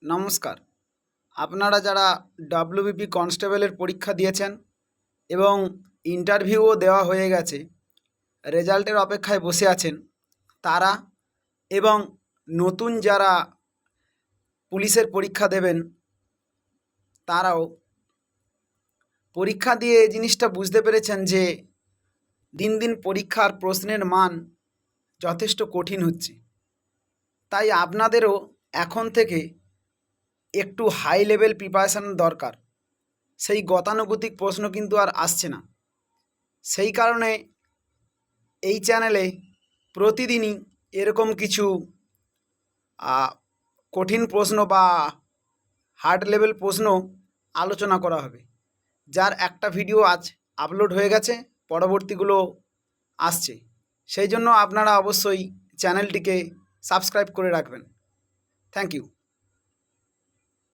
নমস্কার। আপনারা যারা ডব্লিউবিপি কনস্টেবলের পরীক্ষা দিয়েছেন এবং ইন্টারভিউও দেওয়া হয়ে গেছে, রেজাল্টের অপেক্ষায় বসে আছেন, তারা এবং নতুন যারা পুলিশের পরীক্ষা দেবেন তারাও পরীক্ষা দিয়ে এই জিনিসটা বুঝতে পেরেছেন যে দিন দিন পরীক্ষার প্রশ্নের মান যথেষ্ট কঠিন হচ্ছে। তাই আপনাদেরও এখন থেকে একটু হাই লেভেল প্রিপারেশান দরকার। সেই গতানুগতিক প্রশ্ন কিন্তু আর আসছে না। সেই কারণে এই চ্যানেলে প্রতিদিনই এরকম কিছু কঠিন প্রশ্ন বা হার্ড লেভেল প্রশ্ন আলোচনা করা হবে, যার একটা ভিডিও আজ আপলোড হয়ে গেছে, পরবর্তীগুলো আসছে। সেই জন্য আপনারা অবশ্যই চ্যানেলটিকে সাবস্ক্রাইব করে রাখবেন। Thank you.